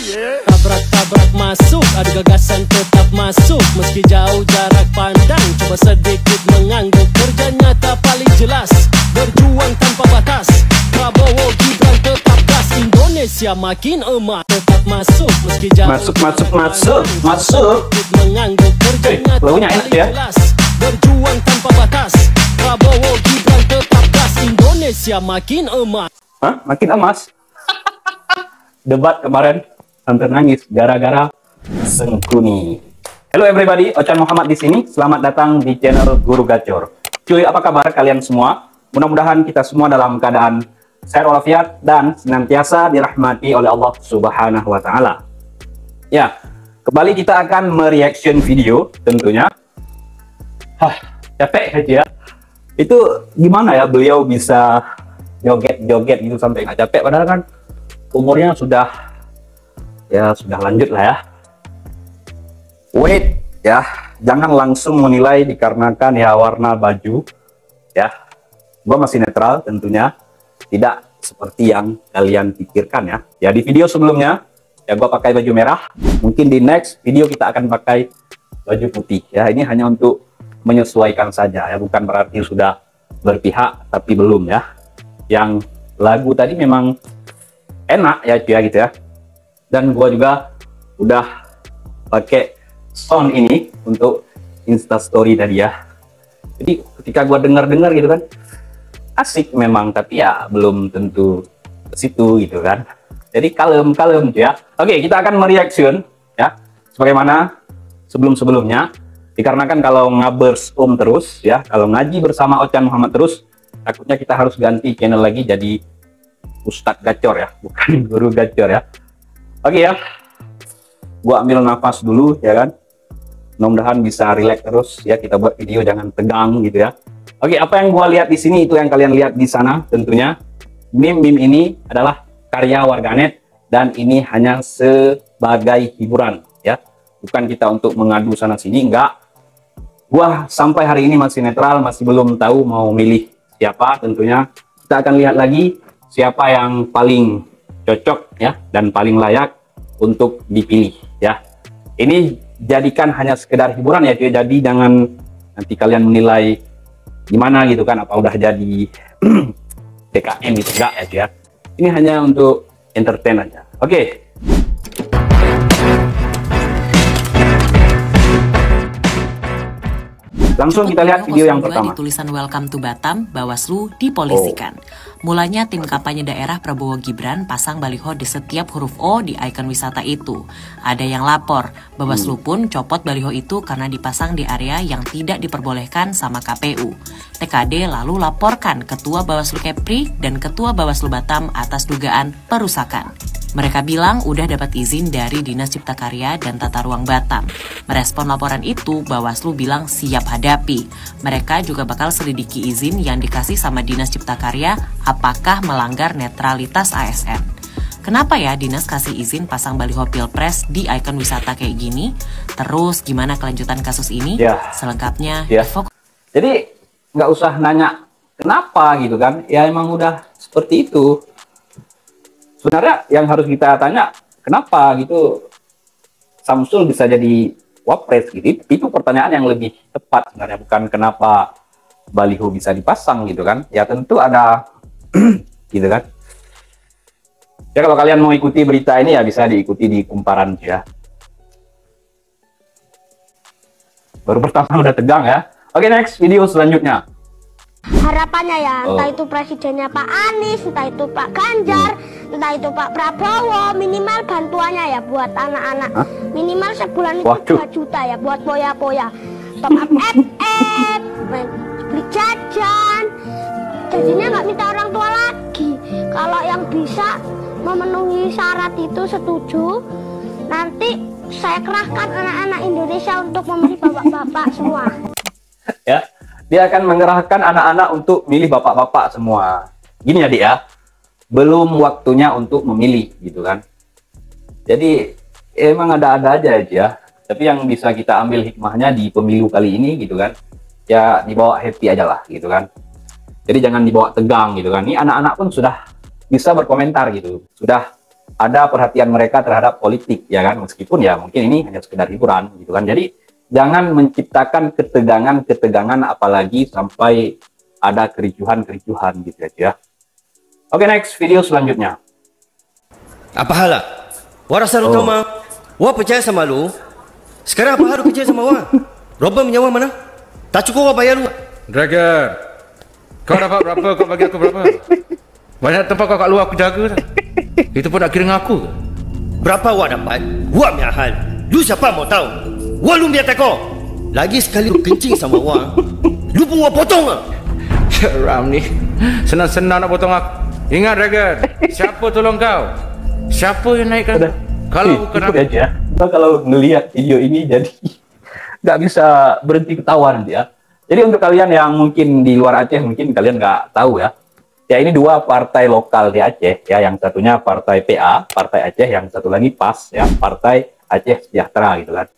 Tabrak-tabrak masuk, ada gagasan tetap masuk. Meski jauh jarak pandang, coba sedikit mengangguk. Kerja nyata paling jelas, berjuang tanpa batas. Prabowo Gibran tetap gas, Indonesia makin emas. Tetap masuk, meski jauh masuk. sedikit mengangguk. Kerja nyata baunya enak paling ya. jelas, berjuang tanpa batas. Prabowo Gibran tetap gas, Indonesia makin emas. Hah? Makin emas? Debat kemarin hampir nangis gara-gara Sengkuni. Hello everybody, Ochan Muhammad di sini. Selamat datang di channel Guru Gacor. Cuy, apa kabar kalian semua? Mudah-mudahan kita semua dalam keadaan sehat walafiat dan senantiasa dirahmati oleh Allah Subhanahu wa taala. Ya, kembali kita akan mereaction video tentunya. Capek aja ya. Itu gimana ya beliau bisa joget-joget gitu sampai nggak capek, padahal kan umurnya sudah lanjut lah ya. Wait ya, jangan langsung menilai dikarenakan ya warna baju ya. Gua masih netral tentunya, tidak seperti yang kalian pikirkan ya. Ya di video sebelumnya ya gua pakai baju merah, mungkin di next video kita akan pakai baju putih ya. Ini hanya untuk menyesuaikan saja ya, bukan berarti sudah berpihak, tapi belum ya. Yang lagu tadi memang enak ya cuy gitu ya, dan gua juga udah pakai sound ini untuk instastory tadi ya. Jadi ketika gua dengar gitu kan asik memang, tapi ya belum tentu ke situ gitu kan. Jadi kalem cuy ya. Oke, kita akan mereaction ya sebagaimana sebelumnya, dikarenakan kalau ngabers terus ya, kalau ngaji bersama Ochan Muhammad terus, takutnya kita harus ganti channel lagi jadi Ustadz Gacor ya, bukan Guru Gacor ya. Oke ya, gua ambil nafas dulu ya kan. Mudah-mudahan bisa relax terus ya, kita buat video jangan tegang gitu ya. Oke, apa yang gua lihat di sini itu yang kalian lihat di sana tentunya. Meme ini adalah karya warganet dan ini hanya sebagai hiburan ya. Bukan kita untuk mengadu sana sini, enggak. Gua sampai hari ini masih netral, masih belum tahu mau milih siapa tentunya. Kita akan lihat lagi siapa yang paling cocok ya dan paling layak untuk dipilih ya. Ini jadikan hanya sekedar hiburan ya cuy. Jadi jangan nanti kalian menilai gimana gitu kan, apa udah jadi TKM gitu, enggak ya cuy ya. Ini hanya untuk entertain aja. Oke. Langsung kita lihat video yang pertama. Di tulisan Welcome to Batam, Bawaslu dipolisikan. Mulanya tim kampanye daerah Prabowo Gibran pasang baliho di setiap huruf O di ikon wisata itu. Ada yang lapor, Bawaslu pun copot baliho itu karena dipasang di area yang tidak diperbolehkan sama KPU. TKD lalu laporkan Ketua Bawaslu Kepri dan Ketua Bawaslu Batam atas dugaan perusakan. Mereka bilang udah dapat izin dari Dinas Cipta Karya dan Tata Ruang Batam. Merespon laporan itu, Bawaslu bilang siap hadapi. Mereka juga bakal selidiki izin yang dikasih sama Dinas Cipta Karya apakah melanggar netralitas ASN. Kenapa ya Dinas kasih izin pasang baliho Pilpres di ikon wisata kayak gini? Terus gimana kelanjutan kasus ini? Selengkapnya fokus. Jadi nggak usah nanya kenapa gitu kan, ya emang udah seperti itu. Sebenarnya yang harus kita tanya, kenapa gitu Samsul bisa jadi wapres gitu. Itu pertanyaan yang lebih tepat sebenarnya, bukan kenapa baliho bisa dipasang gitu kan. Ya tentu ada gitu kan. Ya kalau kalian mau ikuti berita ini ya bisa diikuti di Kumparan ya. Baru pertama udah tegang ya. Oke, next video selanjutnya. Harapannya ya, entah itu presidennya Pak Anies, entah itu Pak Ganjar, entah itu Pak Prabowo, minimal bantuannya ya buat anak-anak. Minimal sebulan itu 2 juta ya buat poya-poya. Top up FF, beli jajan. Jadinya nggak minta orang tua lagi. Kalau yang bisa memenuhi syarat itu setuju, nanti saya kerahkan anak-anak Indonesia untuk memilih bapak-bapak semua. Ya. Dia akan mengerahkan anak-anak untuk milih bapak-bapak semua. Gini ya, Dik ya. Belum waktunya untuk memilih gitu kan. Jadi emang ada-ada aja ya. Tapi yang bisa kita ambil hikmahnya di pemilu kali ini gitu kan. Ya dibawa happy aja lah gitu kan. Jadi jangan dibawa tegang gitu kan. Ini anak-anak pun sudah bisa berkomentar gitu. Sudah ada perhatian mereka terhadap politik, ya kan, meskipun ya mungkin ini hanya sekedar hiburan gitu kan. Jadi jangan menciptakan ketegangan apalagi sampai ada kericuhan gitu aja. Oke, next video selanjutnya. Apa hal lah? Wah rasa lu tahu mah? Wah percaya sama lu. Sekarang apa hal lu percaya sama wah? Robert menyawa mana? Tak cukup wah bayar lu. Dragon, kau dapat berapa? Kau bagi aku berapa? Banyak tempat kau kat luar aku jaga. Itu pun nak kira dengan aku. Berapa wah dapat? Wah punya hal. Lu siapa mau tahu? Wah lu biar teko. Lagi sekali lu kencing sama wah, lu pun wah potong ah. Ram ni senang-senang nak potong aku. Ingat Dragon, siapa tolong kau? Siapa yang naikkan? Kalau bukan aku aja. Kalau ngelihat video ini jadi nggak bisa berhenti ketawa nanti ya. Jadi untuk kalian yang mungkin di luar Aceh mungkin kalian nggak tahu ya. Ya ini dua partai lokal di Aceh ya, yang satunya partai PA, Partai Aceh, yang satu lagi PAS ya, Partai Aceh Sejahtera gitu kan.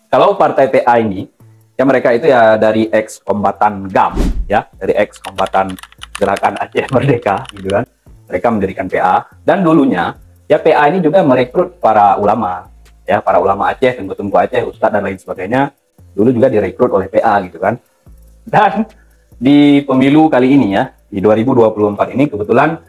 Kalau partai PA ini ya mereka itu ya dari ex kombatan GAM ya, dari ex kombatan Gerakan Aceh Merdeka gitu kan. Mereka mendirikan PA, dan dulunya ya PA ini juga merekrut para ulama ya, para ulama Aceh, tengku-tengku Aceh, ustadz dan lain sebagainya. Dulu juga direkrut oleh PA gitu kan. Dan di pemilu kali ini ya, di 2024 ini kebetulan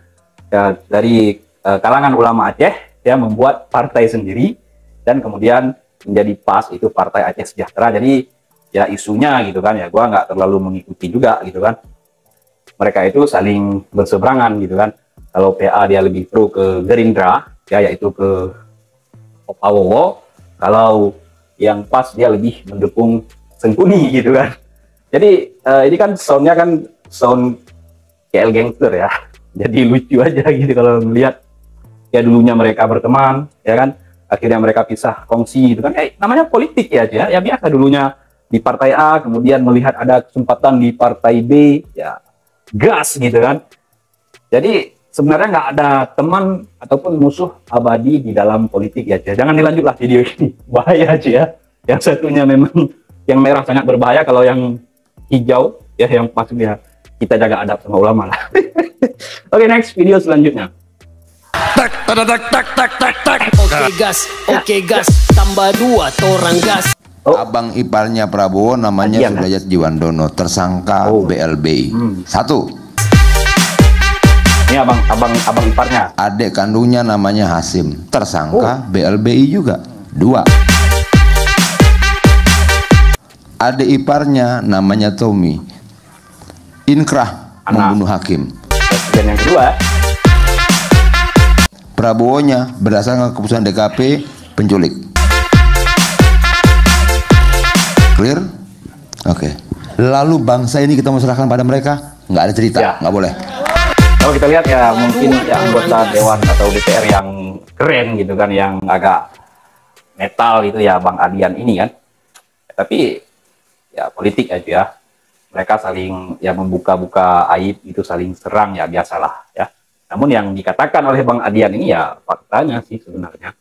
ya, dari kalangan ulama Aceh ya membuat partai sendiri, dan kemudian menjadi PAS, itu Partai Aceh Sejahtera. Jadi ya isunya gitu kan ya, gua nggak terlalu mengikuti juga gitu kan. Mereka itu saling berseberangan gitu kan. Kalau PA dia lebih pro ke Gerindra ya, yaitu ke Opawowo. Kalau yang PAS dia lebih mendukung Sengkuni gitu kan. Jadi ini kan soundnya kan sound KL gangster ya. Jadi lucu aja gitu kalau melihat ya dulunya mereka berteman ya kan, akhirnya mereka pisah kongsi gitu kan. Namanya politik ya aja ya, biasa dulunya di partai A, kemudian melihat ada kesempatan di partai B ya gas gitu kan. Jadi sebenarnya nggak ada teman ataupun musuh abadi di dalam politik ya. Jangan dilanjutlah video ini, bahaya aja ya. Yang satunya memang yang merah sangat berbahaya, kalau yang hijau ya yang pastinya kita jaga adab sama ulama lah. Oke, next video selanjutnya. Oke gas, tambah 2 torang gas. Abang iparnya Prabowo namanya Sudrajat Jiwandono, tersangka BLBI. 1. Ini abang iparnya. Adik kandungnya namanya Hasim, tersangka BLBI juga. 2. Adik iparnya namanya Tommy, inkrah membunuh hakim. Dan yang kedua, Prabowo-nya berdasarkan keputusan DKP penculik. Clear? Oke. Lalu bangsa ini kita mau serahkan pada mereka? Nggak ada cerita, ya. Nggak boleh. Kalau kita lihat ya mungkin ya anggota Dewan atau DPR yang keren gitu kan, yang agak metal itu ya Bang Adian ini kan. Tapi ya politik aja ya. Mereka saling ya membuka-buka aib itu, saling serang ya, biasalah ya. Namun yang dikatakan oleh Bang Adian ini ya faktanya sih sebenarnya.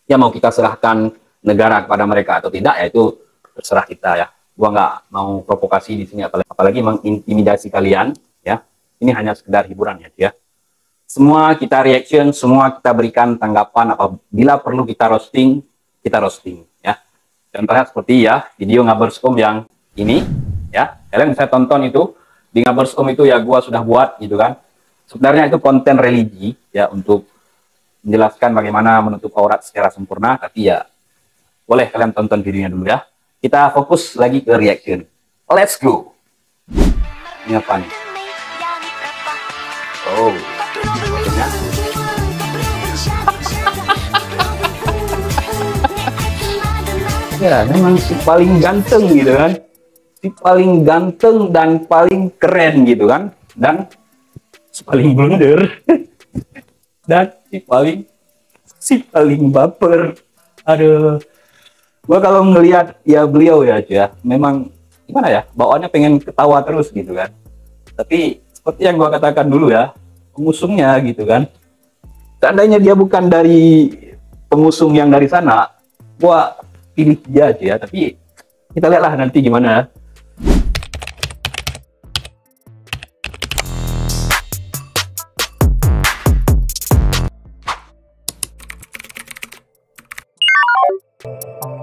Ya mau kita serahkan negara kepada mereka atau tidak ya itu terserah kita ya. Gua nggak mau provokasi di sini, apalagi mengintimidasi kalian ya. Ini hanya sekedar hiburan ya. Semua kita reaction, semua kita berikan tanggapan, apabila perlu kita roasting ya. Contohnya seperti ya video Ngaberskom yang ini ya, kalian bisa tonton itu di Ngaberskom itu ya, gua sudah buat gitu kan. Sebenarnya itu konten religi ya, untuk menjelaskan bagaimana menutup aurat secara sempurna, tapi ya boleh kalian tonton videonya dulu ya. Kita fokus lagi ke reaction. Let's go. Ini apa nih? Oh, maksudnya ya memang si paling ganteng gitu kan, si paling ganteng dan paling keren gitu kan, dan si paling blunder dan si paling baper. Aduh, gua kalau ngelihat ya beliau ya aja memang gimana ya, bawaannya pengen ketawa terus gitu kan. Tapi seperti yang gua katakan dulu ya, pengusungnya gitu kan, seandainya dia bukan dari pengusung yang dari sana, gua pilih dia aja ya. Tapi kita lihatlah nanti gimana. ya.